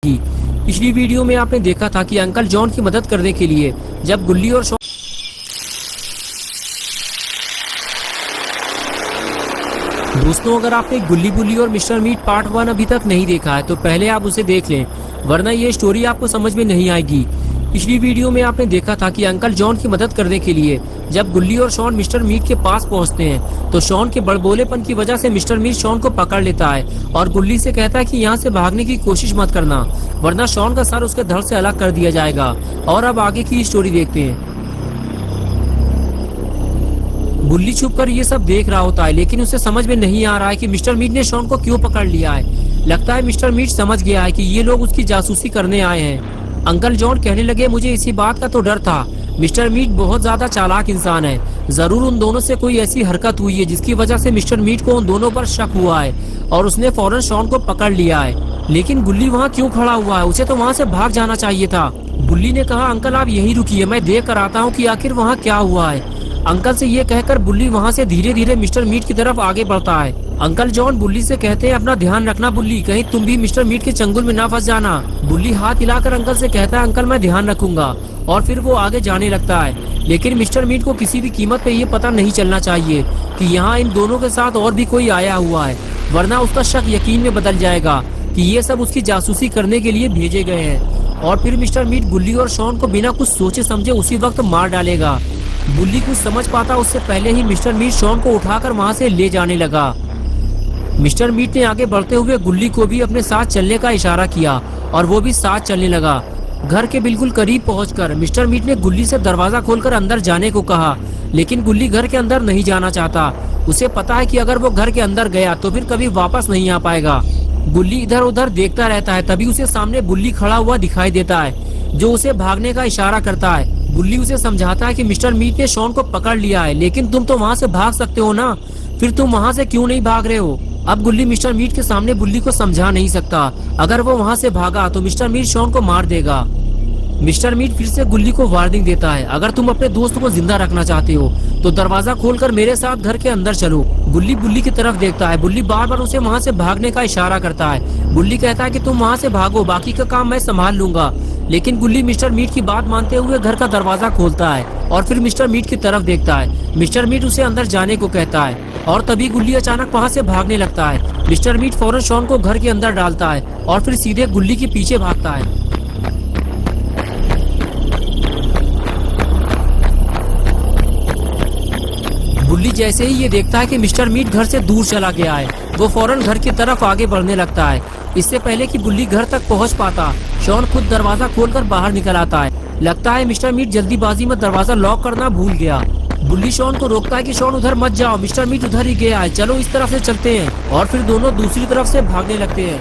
की। पिछली वीडियो में आपने देखा था कि अंकल जॉन की मदद करने के लिए जब गुल्ली और शॉन। दोस्तों, अगर आपने गुल्ली बुल्ली और मिस्टर मीट पार्ट 1 अभी तक नहीं देखा है तो पहले आप उसे देख लें, वरना ये स्टोरी आपको समझ में नहीं आएगी। पिछली वीडियो में आपने देखा था कि अंकल जॉन की मदद करने के लिए जब गुल्ली और शॉन मिस्टर मीट के पास पहुंचते हैं तो शॉन के बड़बोलेपन की वजह से मिस्टर मीट शॉन को पकड़ लेता है और गुल्ली से कहता है कि यहाँ से भागने की कोशिश मत करना, वरना शॉन का सर उसके धड़ से अलग कर दिया जाएगा। और अब आगे की स्टोरी देखते हैं। गुल्ली छुपकर ये सब देख रहा होता है, लेकिन उसे समझ में नहीं आ रहा है कि मिस्टर मीट ने शॉन को क्यों पकड़ लिया है। लगता है मिस्टर मीट समझ गया है कि ये लोग उसकी जासूसी करने आए हैं। अंकल जॉन कहने लगे, मुझे इसी बात का तो डर था। मिस्टर मीट बहुत ज्यादा चालाक इंसान है। जरूर उन दोनों से कोई ऐसी हरकत हुई है जिसकी वजह से मिस्टर मीट को उन दोनों पर शक हुआ है और उसने फौरन शॉन को पकड़ लिया है। लेकिन गुल्ली वहाँ क्यों खड़ा हुआ है? उसे तो वहाँ से भाग जाना चाहिए था। गुल्ली ने कहा, अंकल आप यहीं रुकिए, मैं देख कर आता हूँ कि आखिर वहाँ क्या हुआ है। अंकल से ये कहकर बुल्ली वहाँ से धीरे धीरे मिस्टर मीट की तरफ आगे बढ़ता है। अंकल जॉन बुल्ली से कहते हैं, अपना ध्यान रखना बुल्ली, कहीं तुम भी मिस्टर मीट के चंगुल में ना फंस जाना। बुल्ली हाथ हिलाकर अंकल से कहता है, अंकल मैं ध्यान रखूंगा, और फिर वो आगे जाने लगता है। लेकिन मिस्टर मीट को किसी भी कीमत पे ये पता नहीं चलना चाहिए कि यहाँ इन दोनों के साथ और भी कोई आया हुआ है, वरना उसका शक यकीन में बदल जाएगा कि ये सब उसकी जासूसी करने के लिए भेजे गए हैं। और फिर मिस्टर मीट गुल्ली और शॉन को बिना कुछ सोचे समझे उसी वक्त मार डालेगा। बुल्ली कुछ समझ पाता उससे पहले ही मिस्टर मीट शॉन को उठाकर वहाँ से ले जाने लगा। मिस्टर मीट ने आगे बढ़ते हुए गुल्ली को भी अपने साथ चलने का इशारा किया और वो भी साथ चलने लगा। घर के बिल्कुल करीब पहुंचकर मिस्टर मीट ने गुल्ली से दरवाजा खोलकर अंदर जाने को कहा, लेकिन गुल्ली घर के अंदर नहीं जाना चाहता। उसे पता है कि अगर वो घर के अंदर गया तो फिर कभी वापस नहीं आ पाएगा। गुल्ली इधर उधर देखता रहता है, तभी उसे सामने बुल्ली खड़ा हुआ दिखाई देता है जो उसे भागने का इशारा करता है। बुल्ली उसे समझाता है कि मिस्टर मीट ने शॉन को पकड़ लिया है, लेकिन तुम तो वहाँ से भाग सकते हो ना, फिर तुम वहाँ से क्यों नहीं भाग रहे हो? अब गुल्ली मिस्टर मीट के सामने बुल्ली को समझा नहीं सकता। अगर वो वहाँ से भागा तो मिस्टर मीट शॉन को मार देगा। मिस्टर मीट फिर से गुल्ली को वार्निंग देता है, अगर तुम अपने दोस्त को जिंदा रखना चाहते हो तो दरवाजा खोलकर मेरे साथ घर के अंदर चलो। गुल्ली बुल्ली की तरफ देखता है। बुल्ली बार बार उसे वहाँ से भागने का इशारा करता है। बुल्ली कहता है कि तुम वहाँ से भागो, बाकी का काम मैं संभाल लूंगा। लेकिन गुल्ली मिस्टर मीट की बात मानते हुए घर का दरवाजा खोलता है और फिर मिस्टर मीट की तरफ देखता है। मिस्टर मीट उसे अंदर जाने को कहता है और तभी गुल्ली अचानक वहाँ से भागने लगता है। मिस्टर मीट फौरन शॉन को घर के अंदर डालता है और फिर सीधे गुल्ली के पीछे भागता है। गुल्ली जैसे ही ये देखता है कि मिस्टर मीट घर से दूर चला गया है, वो फौरन घर की तरफ आगे बढ़ने लगता है। इससे पहले कि गुल्ली घर तक पहुंच पाता, शॉन खुद दरवाजा खोलकर बाहर निकल आता है। लगता है मिस्टर मीट जल्दीबाजी में दरवाजा लॉक करना भूल गया। बुल्ली शॉन को रोकता है कि शॉन उधर मत जाओ, मिस्टर मीट उधर ही गया है, चलो इस तरफ से चलते हैं। और फिर दोनों दूसरी तरफ से भागने लगते हैं।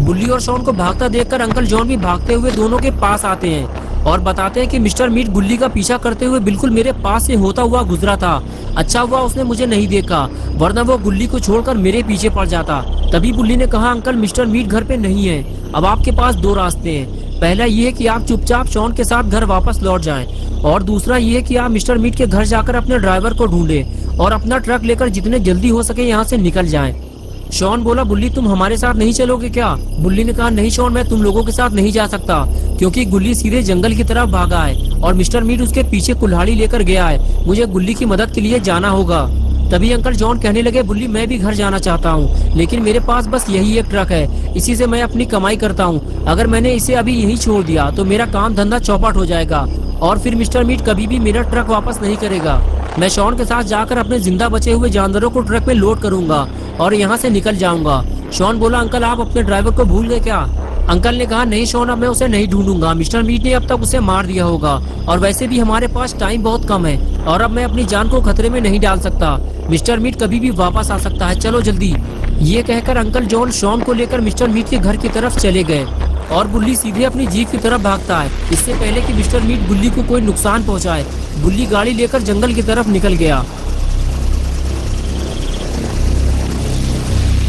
बुल्ली और शॉन को भागता देखकर अंकल जॉन भी भागते हुए दोनों के पास आते हैं और बताते हैं कि मिस्टर मीट गुल्ली का पीछा करते हुए बिल्कुल मेरे पास से होता हुआ गुजरा था। अच्छा हुआ उसने मुझे नहीं देखा, वरना वो गुल्ली को छोड़कर मेरे पीछे पड़ जाता। तभी बुल्ली ने कहा, अंकल मिस्टर मीट घर पे नहीं है, अब आपके पास दो रास्ते हैं। पहला ये है कि आप चुपचाप शॉन के साथ घर वापस लौट जाएं, और दूसरा ये है कि आप मिस्टर मीट के घर जाकर अपने ड्राइवर को ढूंढें और अपना ट्रक लेकर जितने जल्दी हो सके यहाँ से निकल जाएं। शॉन बोला, बुल्ली तुम हमारे साथ नहीं चलोगे क्या? बुल्ली ने कहा, नहीं शॉन, मैं तुम लोगों के साथ नहीं जा सकता, क्योंकि गुल्ली सीधे जंगल की तरफ भागा है और मिस्टर मीट उसके पीछे कुल्हाड़ी लेकर गया है। मुझे गुल्ली की मदद के लिए जाना होगा। तभी अंकल जॉन कहने लगे, बुल्ली मैं भी घर जाना चाहता हूँ, लेकिन मेरे पास बस यही एक ट्रक है, इसी से मैं अपनी कमाई करता हूँ। अगर मैंने इसे अभी यहीं छोड़ दिया तो मेरा काम धंधा चौपट हो जाएगा और फिर मिस्टर मीट कभी भी मेरा ट्रक वापस नहीं करेगा। मैं शॉन के साथ जाकर अपने जिंदा बचे हुए जानवरों को ट्रक में लोड करूंगा और यहाँ से निकल जाऊंगा। शॉन बोला, अंकल आप अपने ड्राइवर को भूल गए क्या? अंकल ने कहा, नहीं शॉन, अब मैं उसे नहीं ढूंढूंगा, मिस्टर मीट ने अब तक उसे मार दिया होगा और वैसे भी हमारे पास टाइम बहुत कम है और अब मैं अपनी जान को खतरे में नहीं डाल सकता। मिस्टर मीट कभी भी वापस आ सकता है, चलो जल्दी। ये कहकर अंकल जॉन शॉन को लेकर मिस्टर मीट के घर की तरफ चले गए और बुल्ली सीधे अपनी जीप की तरफ भागता है। इससे पहले कि मिस्टर मीट बुल्ली को कोई नुकसान पहुंचाए, बुल्ली गाड़ी लेकर जंगल की तरफ निकल गया।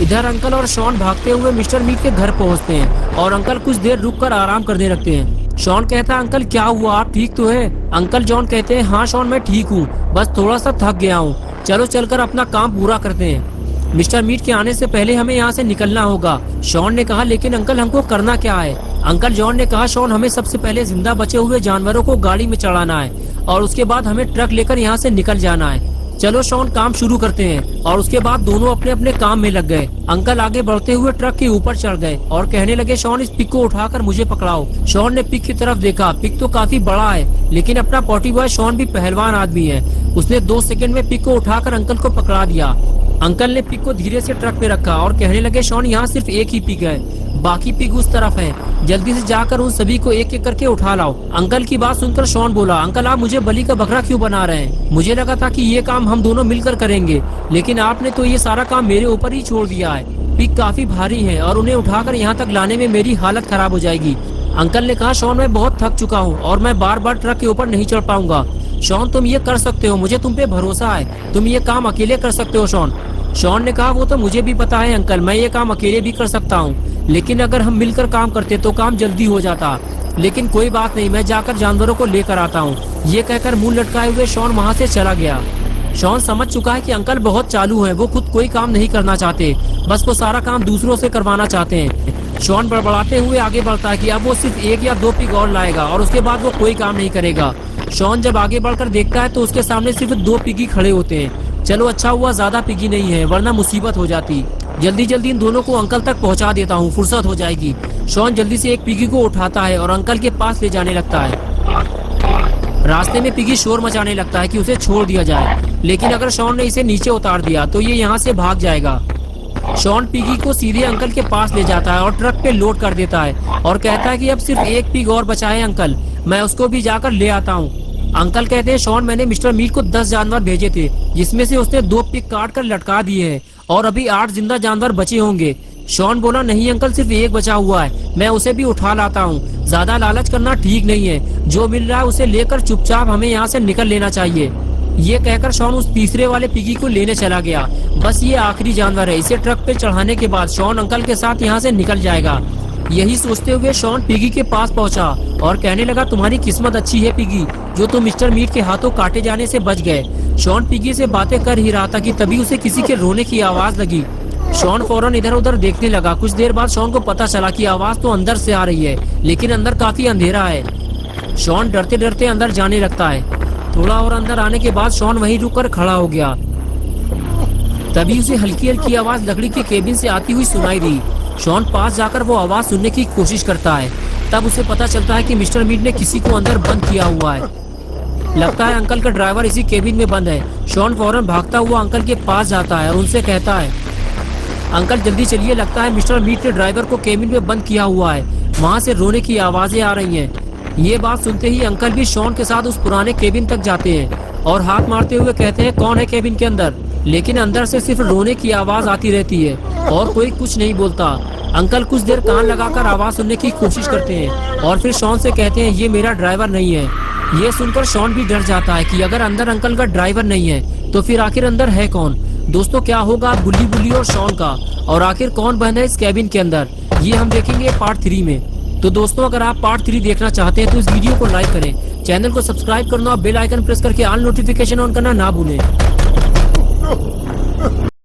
इधर अंकल और शॉन भागते हुए मिस्टर मीट के घर पहुंचते हैं और अंकल कुछ देर रुककर आराम करने लगते हैं। शॉन कहता है, अंकल क्या हुआ, आप ठीक तो है? अंकल जॉन कहते हैं, हाँ शॉन मैं ठीक हूँ, बस थोड़ा सा थक गया हूँ, चलो चलकर अपना काम पूरा करते हैं। मिस्टर मीट के आने से पहले हमें यहाँ से निकलना होगा। शॉन ने कहा, लेकिन अंकल हमको करना क्या है? अंकल जॉन ने कहा, शॉन हमें सबसे पहले जिंदा बचे हुए जानवरों को गाड़ी में चढ़ाना है और उसके बाद हमें ट्रक लेकर यहाँ से निकल जाना है। चलो शॉन, काम शुरू करते हैं। और उसके बाद दोनों अपने अपने काम में लग गए। अंकल आगे बढ़ते हुए ट्रक के ऊपर चढ़ गए और कहने लगे, शॉन इस पिग को उठाकर मुझे पकड़ाओ। शॉन ने पिग की तरफ देखा। पिग तो काफी बड़ा है, लेकिन अपना पॉटी बॉय शॉन भी पहलवान आदमी है। उसने 2 सेकंड में पिग को उठाकर अंकल को पकड़ा दिया। अंकल ने पिग को धीरे से ट्रक पे रखा और कहने लगे, शॉन यहाँ सिर्फ एक ही पिग है, बाकी पिग उस तरफ है। जल्दी से जाकर उन सभी को एक एक करके उठा लाओ। अंकल की बात सुनकर शॉन बोला, अंकल आप मुझे बलि का बकरा क्यों बना रहे हैं? मुझे लगा था कि ये काम हम दोनों मिलकर करेंगे, लेकिन आपने तो ये सारा काम मेरे ऊपर ही छोड़ दिया है। पिग काफी भारी है और उन्हें उठाकर यहाँ तक लाने में मेरी हालत खराब हो जाएगी। अंकल ने कहा, शॉन मैं बहुत थक चुका हूँ और मैं बार बार ट्रक के ऊपर नहीं चढ़ पाऊंगा। शॉन तुम ये कर सकते हो, मुझे तुम पे भरोसा है, तुम ये काम अकेले कर सकते हो शॉन। शॉन ने कहा, वो तो मुझे भी पता है अंकल, मैं ये काम अकेले भी कर सकता हूँ, लेकिन अगर हम मिलकर काम करते तो काम जल्दी हो जाता। लेकिन कोई बात नहीं, मैं जाकर जानवरों को लेकर आता हूँ। ये कहकर मुंह लटकाए हुए शॉन वहाँ से चला गया। शॉन समझ चुका है कि अंकल बहुत चालू हैं, वो खुद कोई काम नहीं करना चाहते, बस वो सारा काम दूसरों से करवाना चाहते हैं। शॉन बड़बड़ाते हुए आगे बढ़ता है कि अब वो सिर्फ 1 या 2 पिग और लाएगा और उसके बाद वो कोई काम नहीं करेगा। शॉन जब आगे बढ़कर देखता है तो उसके सामने सिर्फ 2 पिगी खड़े होते हैं। चलो अच्छा हुआ ज्यादा पिगी नहीं है, वरना मुसीबत हो जाती। जल्दी जल्दी इन दोनों को अंकल तक पहुंचा देता हूँ, फुर्सत हो जाएगी। शॉन जल्दी से एक पिगी को उठाता है और अंकल के पास ले जाने लगता है। रास्ते में पिगी शोर मचाने लगता है कि उसे छोड़ दिया जाए, लेकिन अगर शॉन ने इसे नीचे उतार दिया तो ये यहाँ से भाग जाएगा। शॉन पिगी को सीधे अंकल के पास ले जाता है और ट्रक पे लोड कर देता है और कहता है कि अब सिर्फ 1 पिग और बचा है अंकल, मैं उसको भी जाकर ले आता हूँ। अंकल कहते हैं, शॉन मैंने मिस्टर मीट को 10 जानवर भेजे थे, जिसमें से उसने 2 पिग काट कर लटका दिए हैं और अभी 8 जिंदा जानवर बचे होंगे। शॉन बोला, नहीं अंकल, सिर्फ 1 बचा हुआ है, मैं उसे भी उठा लाता हूँ। ज्यादा लालच करना ठीक नहीं है, जो मिल रहा है उसे लेकर चुपचाप हमें यहाँ से निकल लेना चाहिए। ये कहकर शॉन उस तीसरे वाले पिगी को लेने चला गया। बस ये आखिरी जानवर है, इसे ट्रक पे चढ़ाने के बाद शॉन अंकल के साथ यहाँ से निकल जाएगा। यही सोचते हुए शॉन पिगी के पास पहुंचा और कहने लगा, तुम्हारी किस्मत अच्छी है पिगी, जो तुम मिस्टर मीट के हाथों काटे जाने से बच गए। शॉन पिगी से बातें कर ही रहा था कि तभी उसे किसी के रोने की आवाज लगी। शॉन फौरन इधर उधर देखने लगा। कुछ देर बाद शॉन को पता चला कि आवाज तो अंदर से आ रही है, लेकिन अंदर काफी अंधेरा है। शॉन डरते डरते अंदर जाने लगता है। थोड़ा और अंदर आने के बाद शॉन वहीं रुककर खड़ा हो गया। तभी उसे हल्की हल्की आवाज लकड़ी के केबिन से आती हुई सुनाई दी। शॉन पास जाकर वो आवाज सुनने की कोशिश करता है। तब उसे पता चलता है कि मिस्टर मीट ने किसी को अंदर बंद किया हुआ है। लगता है अंकल का ड्राइवर इसी केबिन में बंद है। शॉन फौरन भागता हुआ अंकल के पास जाता है और उनसे कहता है, अंकल जल्दी चलिए, लगता है मिस्टर मीट ने ड्राइवर को केबिन में बंद किया हुआ है, वहाँ से रोने की आवाजें आ रही हैं। ये बात सुनते ही अंकल भी शॉन के साथ उस पुराने केबिन तक जाते हैं और हाथ मारते हुए कहते हैं, कौन है केबिन के अंदर? लेकिन अंदर से सिर्फ रोने की आवाज आती रहती है और कोई कुछ नहीं बोलता। अंकल कुछ देर कान लगाकर आवाज सुनने की कोशिश करते हैं और फिर शॉन से कहते हैं, ये मेरा ड्राइवर नहीं है। ये सुनकर शॉन भी डर जाता है कि अगर अंदर अंकल का ड्राइवर नहीं है तो फिर आखिर अंदर है कौन? दोस्तों क्या होगा बुल्ली बुल्ली और शॉन का, और आखिर कौन बंद है इस केबिन के अंदर, ये हम देखेंगे पार्ट 3 में। तो दोस्तों अगर आप पार्ट 3 देखना चाहते हैं तो इस वीडियो को लाइक करें, चैनल को सब्सक्राइब करना और बेल आइकन प्रेस करके ऑल नोटिफिकेशन ऑन करना ना भूलें।